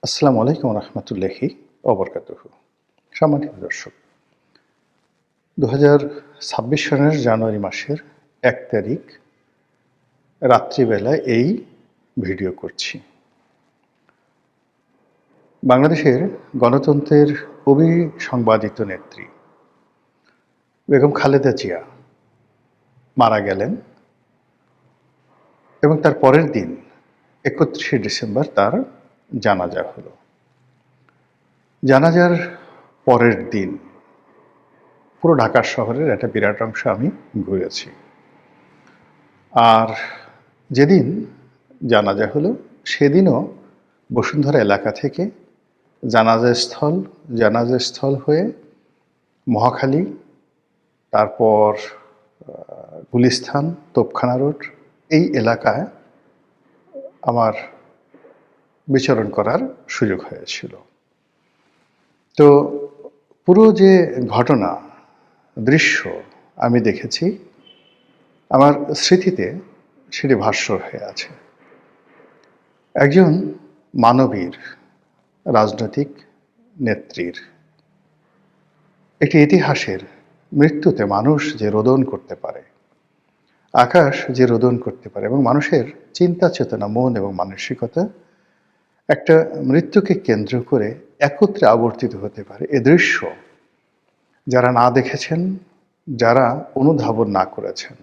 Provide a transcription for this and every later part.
আসসালামু আলাইকুম রহমতুল্লাহি ওবরকাতুহু। সম্মানিত দর্শক, 2026 সনের জানুয়ারি মাসের 1 তারিখ রাত্রিবেলায় এই ভিডিও করছি। বাংলাদেশের গণতন্ত্রের অবিসংবাদিত নেত্রী বেগম খালেদা জিয়া মারা গেলেন এবং তার পরের দিন 31শে ডিসেম্বর তার জানাজা হলো। জানাজার পরের দিন পুরো ঢাকা শহরের একটা বিরাট অংশ আমি ঘুরেছি। আর যেদিন জানাজা হলো সেদিনও বসুন্ধরা এলাকা থেকে জানাজাস্থল হয়ে মহাখালী, তারপর গুলিস্তান, তোপখানা রোড, এই এলাকায় আমার বিচরণ করার সুযোগ হয়েছিল। তো পুরো যে ঘটনা, দৃশ্য আমি দেখেছি, আমার স্মৃতিতে সেটি ভাস্বর হয়ে আছে। একজন মানবীর, রাজনৈতিক নেত্রীর, একটি ইতিহাসের মৃত্যুতে মানুষ যে রোদন করতে পারে, আকাশ যে রোদন করতে পারে, এবং মানুষের চিন্তা চেতনা, মন এবং মানসিকতা একটা মৃত্যুকে কেন্দ্র করে একত্রে আবর্তিত হতে পারে, এ দৃশ্য যারা না দেখেছেন, যারা অনুধাবন না করেছেন,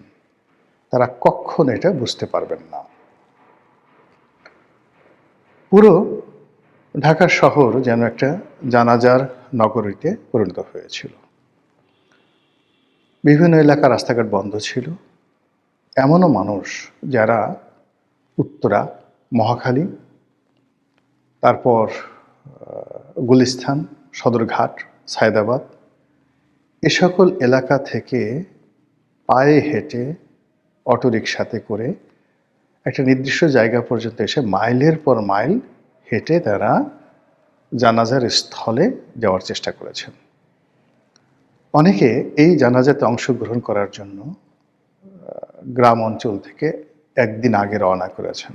তারা কখনো এটা বুঝতে পারবেন না। পুরো ঢাকার শহর যেন একটা জানাজার নগরীতে পরিণত হয়েছিল। বিভিন্ন এলাকার রাস্তাঘাট বন্ধ ছিল। এমনও মানুষ যারা উত্তরা, মহাখালী, তারপর গুলিস্তান, সদরঘাট, সায়দাবাদ, এ সকল এলাকা থেকে পায়ে হেঁটে, অটোরিকশাতে করে একটা নির্দিষ্ট জায়গা পর্যন্ত এসে মাইলের পর মাইল হেঁটে তারা জানাজার স্থলে যাওয়ার চেষ্টা করেছেন। অনেকে এই জানাজাতে অংশগ্রহণ করার জন্য গ্রাম অঞ্চল থেকে একদিন আগে রওনা করেছেন।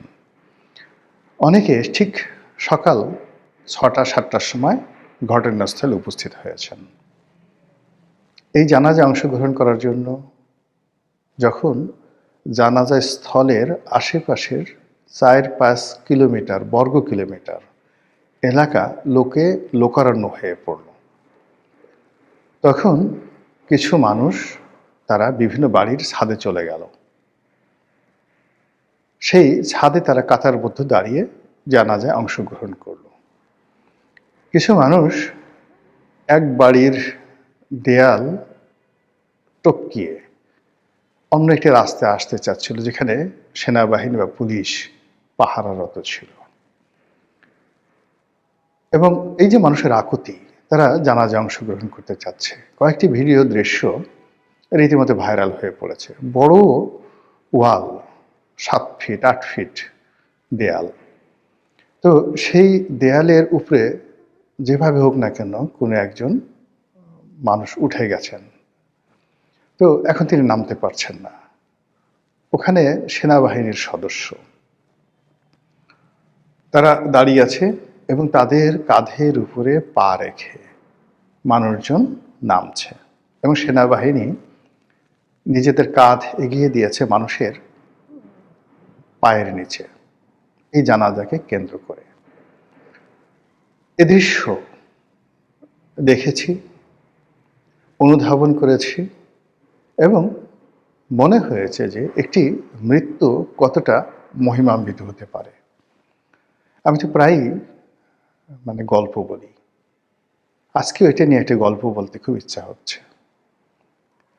অনেকে ঠিক সকাল 6টা-7টার সময় ঘটনাস্থলে উপস্থিত হয়েছেন। এই জানাজায় অংশগ্রহণ করার জন্য যখন জানাজা স্থলের আশেপাশের 4-5 কিলোমিটার, বর্গ কিলোমিটার এলাকা লোকে লোকারণ্য হয়ে পড়ল, তখন কিছু মানুষ তারা বিভিন্ন বাড়ির ছাদে চলে গেল। সেই ছাদে তারা কাতারবদ্ধ দাঁড়িয়ে জানাজায় অংশগ্রহণ করল। কিছু মানুষ এক বাড়ির দেয়াল টপকিয়ে অন্য একটি রাস্তায় আসতে চাচ্ছিল, যেখানে সেনাবাহিনী বা পুলিশ পাহারারত ছিল। এবং এই যে মানুষের আকুতি, তারা জানাজায় অংশগ্রহণ করতে চাচ্ছে। কয়েকটি ভিডিও দৃশ্য রীতিমতো ভাইরাল হয়ে পড়েছে। বড় ওয়াল, 7 ফিট 8 ফিট দেয়াল। তো সেই দেয়ালের উপরে যেভাবে হোক না কেন কোনো একজন মানুষ উঠে গেছেন। তো এখন তিনি নামতে পারছেন না। ওখানে সেনাবাহিনীর সদস্য তারা দাঁড়িয়ে আছে এবং তাদের কাঁধের উপরে পা রেখে মানুষজন নামছে, এবং সেনাবাহিনী নিজেদের কাঁধ এগিয়ে দিয়েছে মানুষের পায়ের নিচে, এই জানাজাকে কেন্দ্র করে। এ দৃশ্য দেখেছি, অনুধাবন করেছি, এবং মনে হয়েছে যে একটি মৃত্যু কতটা মহিমান্বিত হতে পারে। আমি তো প্রায়ই গল্প বলি, আজকেও এটা নিয়ে একটা গল্প বলতে খুব ইচ্ছা হচ্ছে।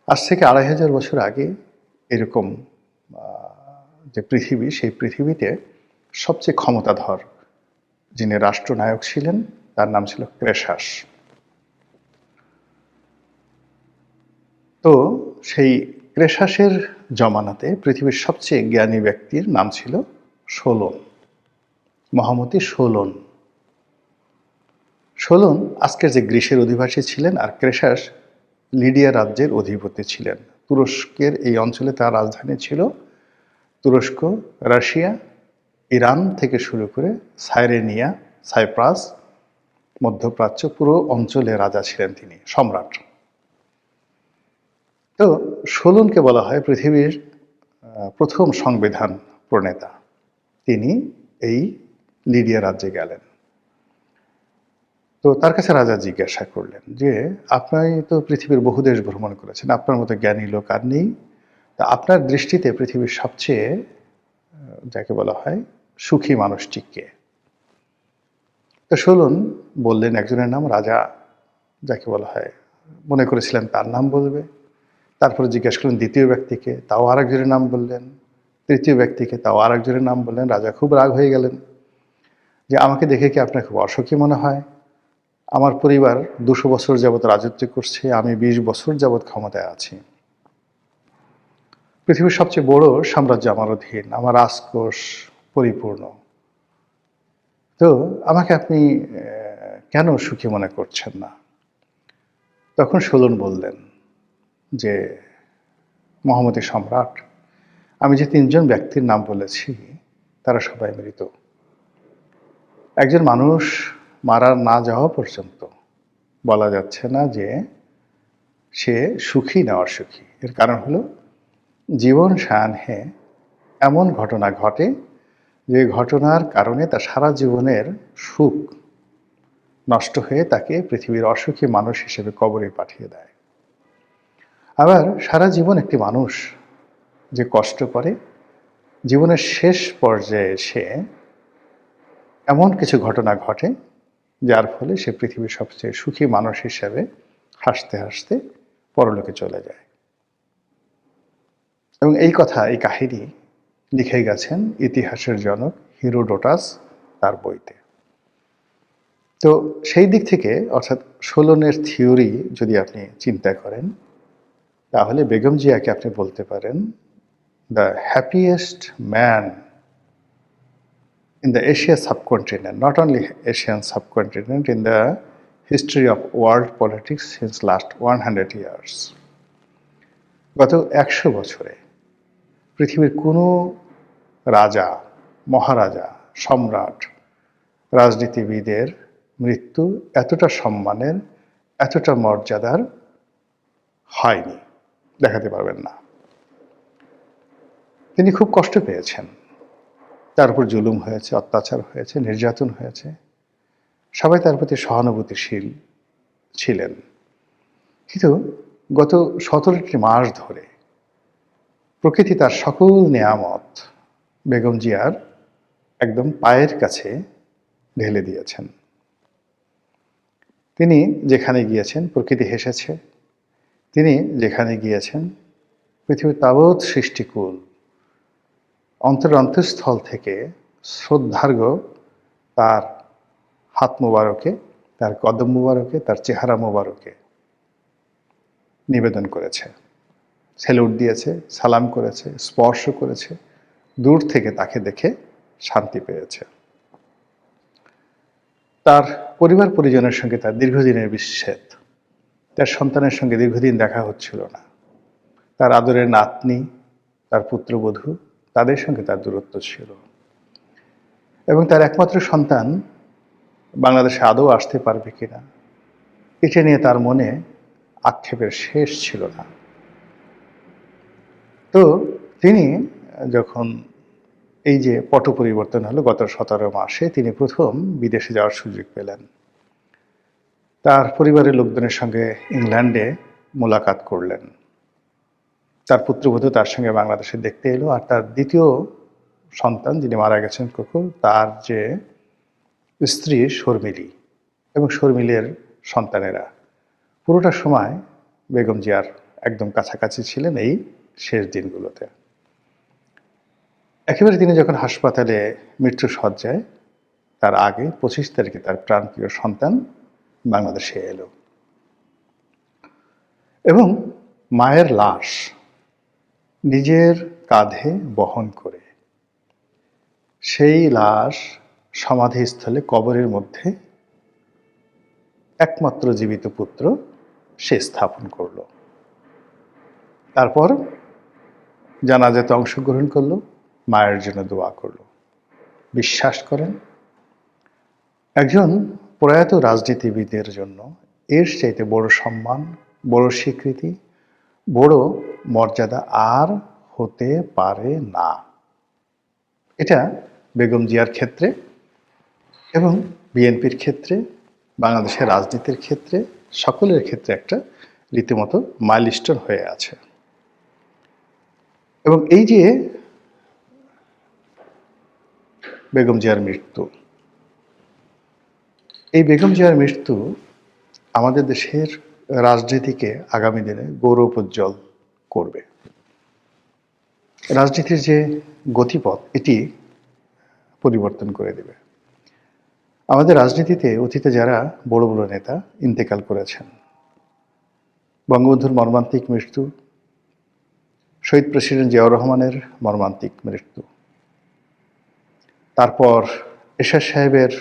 আজ থেকে 2500 বছর আগে এরকম যে পৃথিবী, সেই পৃথিবীতে সবচেয়ে ক্ষমতাধর যিনি রাষ্ট্রনায়ক ছিলেন, তার নাম ছিল ক্রেশাস। তো সেই ক্রেশাসের জমানাতে পৃথিবীর সবচেয়ে জ্ঞানী ব্যক্তির নাম ছিল সোলন, মহামতি সোলন। সোলন আজকের যে গ্রিসের অধিবাসী ছিলেন, আর ক্রেশাস লিডিয়া রাজ্যের অধিপতি ছিলেন। তুরস্কের এই অঞ্চলে তার রাজধানী ছিল। তুরস্ক, রাশিয়া, ইরান থেকে শুরু করে সাইরেনিয়া, সাইপ্রাস, মধ্যপ্রাচ্য পুরো অঞ্চলে রাজা ছিলেন তিনি, সম্রাট। তো সোলনকে বলা হয় পৃথিবীর প্রথম সংবিধান প্রণেতা। তিনি এই লিডিয়া রাজ্যে গেলেন। তো তার কাছে রাজা জিজ্ঞাসা করলেন যে, আপনি তো পৃথিবীর বহু দেশ ভ্রমণ করেছেন, আপনার মতো জ্ঞানী লোক আর নেই, তা আপনার দৃষ্টিতে পৃথিবীর সবচেয়ে যাকে বলা হয় সুখী মানুষটি কে? তো সোলন বললেন একজনের নাম, রাজা যাকে বলা হয় মনে করেছিলেন তার নাম বলবে। তারপরে জিজ্ঞেস করলেন দ্বিতীয় ব্যক্তিকে, তাও আরেকজনের নাম বললেন। তৃতীয় ব্যক্তিকে, তাও আরেকজনের নাম বললেন। রাজা খুব রাগ হয়ে গেলেন যে, আমাকে দেখে কি আপনার খুব অসুখী মনে হয়? আমার পরিবার 200 বছর যাবৎ রাজত্ব করছে, আমি 20 বছর যাবৎ ক্ষমতায় আছি। পৃথিবীর সবচেয়ে বড় সাম্রাজ্য আমার অধীন, আমার রাজকোষ পরিপূর্ণ। তো আমাকে আপনি কেন সুখী মনে করছেন না? তখন সোলন বললেন যে, মহামতি সম্রাট, আমি যে 3 জন ব্যক্তির নাম বলেছি তারা সবাই মৃত। একজন মানুষ মারা না যাওয়া পর্যন্ত বলা যাচ্ছে না যে সে সুখী না অসুখী। এর কারণ হলো জীবন সায়াহ্নে এমন ঘটনা ঘটে যে ঘটনার কারণে তার সারা জীবনের সুখ নষ্ট হয়ে তাকে পৃথিবীর অসুখী মানুষ হিসেবে কবরে পাঠিয়ে দেয়। আবার সারা জীবন একটি মানুষ যে কষ্ট করে, জীবনের শেষ পর্যায়ে এসে এমন কিছু ঘটনা ঘটে যার ফলে সে পৃথিবীর সবচেয়ে সুখী মানুষ হিসেবে হাসতে হাসতে পরলোকে চলে যায়। এবং এই কথা, এই কাহিনী লিখে গেছেন ইতিহাসের জনক হিরোডোটাস তার বইতে। তো সেই দিক থেকে অর্থাৎ সোলনের থিওরি যদি আপনি চিন্তা করেন, তাহলে বেগম জিয়াকে আপনি বলতে পারেন the happiest man in the Asia subcontinent, not only Asian subcontinent, in the history of world politics since last 100 years. গত 100 বছরে পৃথিবীর কোনো রাজা, মহারাজা, সম্রাট, রাজনীতিবিদের মৃত্যু এতটা সম্মানের, এতটা মর্যাদার হয়নি, দেখাতে পারবেন না। তিনি খুব কষ্ট পেয়েছেন, তার উপর জুলুম হয়েছে, অত্যাচার হয়েছে, নির্যাতন হয়েছে, সবাই তার প্রতি সহানুভূতিশীল ছিলেন। কিন্তু গত 17টি মাস ধরে প্রকৃতি তার সকল নেয়ামত বেগম জিয়ার একদম পায়ের কাছে ঢেলে দিয়েছেন। তিনি যেখানে গিয়েছেন প্রকৃতি হেসেছে, তিনি যেখানে গিয়েছেন পৃথিবীর তাবৎ সৃষ্টিকুল অন্তরস্থল থেকে শ্রদ্ধার্ঘ তার হাত মোবারকে, তার কদম মোবারকে, তার চেহারা মোবারকে নিবেদন করেছে, স্যালুট দিয়েছে, সালাম করেছে, স্পর্শ করেছে, দূর থেকে তাকে দেখে শান্তি পেয়েছে। তার পরিবার পরিজনের সঙ্গে তার দীর্ঘদিনের বিচ্ছেদ, তার সন্তানের সঙ্গে দীর্ঘদিন দেখা হচ্ছিল না, তার আদরের নাতনি, তার পুত্রবধূ, তাদের সঙ্গে তার দূরত্ব ছিল, এবং তার একমাত্র সন্তান বাংলাদেশে আদৌ আসতে পারবে কিনা এটা নিয়ে তার মনে আক্ষেপের শেষ ছিল না। তো তিনি যখন এই যে পট পরিবর্তন হলো গত 17 মাসে, তিনি প্রথম বিদেশে যাওয়ার সুযোগ পেলেন। তার পরিবারের লোকজনের সঙ্গে ইংল্যান্ডে মোলাকাত করলেন। তার পুত্রবধূ তার সঙ্গে বাংলাদেশে দেখতে এলো, আর তার দ্বিতীয় সন্তান যিনি মারা গেছেন কুকুর, তার যে স্ত্রী শর্মিলী এবং শর্মিলের সন্তানেরা পুরোটা সময় বেগম জিয়ার একদম কাছাকাছি ছিলেন এই শেষ দিনগুলোতে। একেবারে তিনি যখন হাসপাতালে মৃত্যু সজ্জায়, তার আগে 25 তারিখে তার প্রাণপ্রিয় সন্তান বাংলাদেশে এলো এবং মায়ের লাশ নিজের কাঁধে বহন করে সেই লাশ সমাধিস্থলে কবরের মধ্যে একমাত্র জীবিত পুত্র সে স্থাপন করল। তারপর জানাজাতে অংশগ্রহণ করলো, মায়ের জন্য দোয়া করলো। বিশ্বাস করেন একজন প্রয়াত রাজনীতিবিদের জন্য এর চাইতে বড় সম্মান, বড় স্বীকৃতি, বড় মর্যাদা আর হতে পারে না। এটা বেগম জিয়ার ক্ষেত্রে এবং বিএনপির ক্ষেত্রে, বাংলাদেশের রাজনীতির ক্ষেত্রে, সকলের ক্ষেত্রে একটা রীতিমতো মাইলস্টোন হয়ে আছে। এবং এই যে বেগম জিয়ার মৃত্যু, এই বেগম জিয়ার মৃত্যু আমাদের দেশের রাজনীতিকে আগামী দিনে গৌরবোজ্জ্বল করবে। রাজনীতির যে গতিপথ, এটি পরিবর্তন করে দেবে। আমাদের রাজনীতিতে অতীতে যারা বড় বড় নেতা ইন্তেকাল করেছেন, বঙ্গবন্ধুর মর্মান্তিক মৃত্যু, শহীদ প্রেসিডেন্ট জিয়াউর রহমানের মর্মান্তিক মৃত্যু, তারপর এরশাদ সাহেবের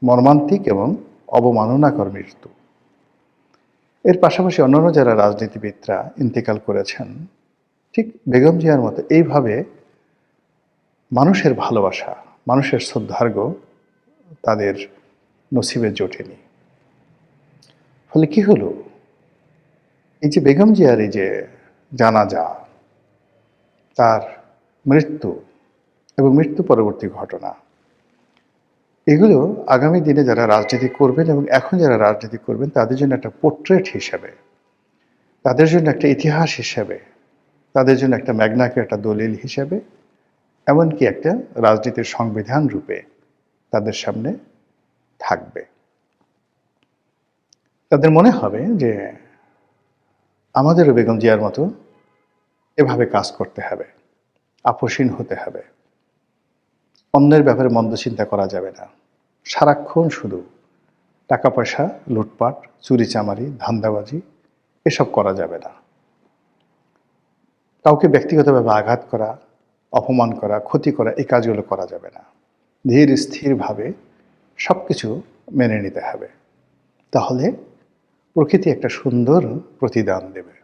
মর্মান্তিক এবং অবমাননাকর মৃত্যু, এর পাশাপাশি অন্যান্য যারা রাজনীতিবিদরা ইন্তেকাল করেছেন, ঠিক বেগম জিয়ার মতো এইভাবে মানুষের ভালোবাসা, মানুষের শ্রদ্ধার্ঘ তাদের নসিবে জোটেনি। ফলে কি হলো, এই যে বেগম জিয়ার এই যে জানাজা, তার মৃত্যু এবং মৃত্যু পরবর্তী ঘটনা, এগুলো আগামী দিনে যারা রাজনীতি করবেন এবং এখন যারা রাজনীতি করবেন তাদের জন্য একটা পোর্ট্রেট হিসাবে, তাদের জন্য একটা ইতিহাস হিসাবে, তাদের জন্য একটা ম্যাগনা কার্টা দলিল হিসাবে, এমনকি একটা রাজনীতির সংবিধান রূপে তাদের সামনে থাকবে। তাদের মনে হবে যে আমাদেরও বেগম জিয়ার মতো এভাবে কাজ করতে হবে, আপোষহীন হতে হবে, অন্যের ব্যাপারে মন্দ চিন্তা করা যাবে না, সারাক্ষণ শুধু টাকা পয়সা লুটপাট, চুরিচামারি, ধান্দাবাজি এসব করা যাবে না, কাউকে ব্যক্তিগতভাবে আঘাত করা, অপমান করা, ক্ষতি করা, এই কাজগুলো করা যাবে না। ধীর স্থিরভাবে সব কিছু মেনে নিতে হবে, তাহলে প্রকৃতি একটা সুন্দর প্রতিদান দেবে।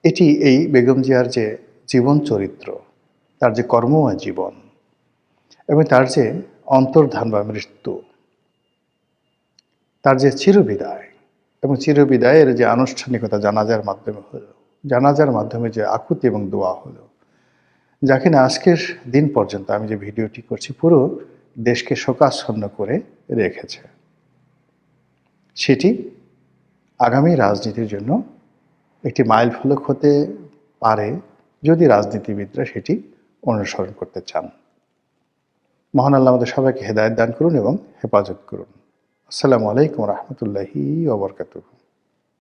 এটি এই বেগম জিয়ার যে জীবন চরিত্র, তার যে কর্মময় জীবন এবং তার যে অন্তর্ধান বা মৃত্যু, তার যে চিরবিদায় এবং চিরবিদায়ের যে আনুষ্ঠানিকতা জানাজার মাধ্যমে হলো, জানাজার মাধ্যমে যে আকুতি এবং দোয়া হলো, যা কিনা আজকের দিন পর্যন্ত আমি যে ভিডিওটি করছি পুরো দেশকে শোকাচ্ছন্ন করে রেখেছে, সেটি আগামী রাজনীতির জন্য একটি মাইল ফলক হতে পারে যদি রাজনীতিবিদরা সেটি অনুসরণ করতে চান। মহান আল্লাহ আমাদের সবাইকে হেদায়েত দান করুন এবং হেফাজত করুন। আসসালামু আলাইকুম রহমতুল্লাহি ওয়া বারাকাতুহু।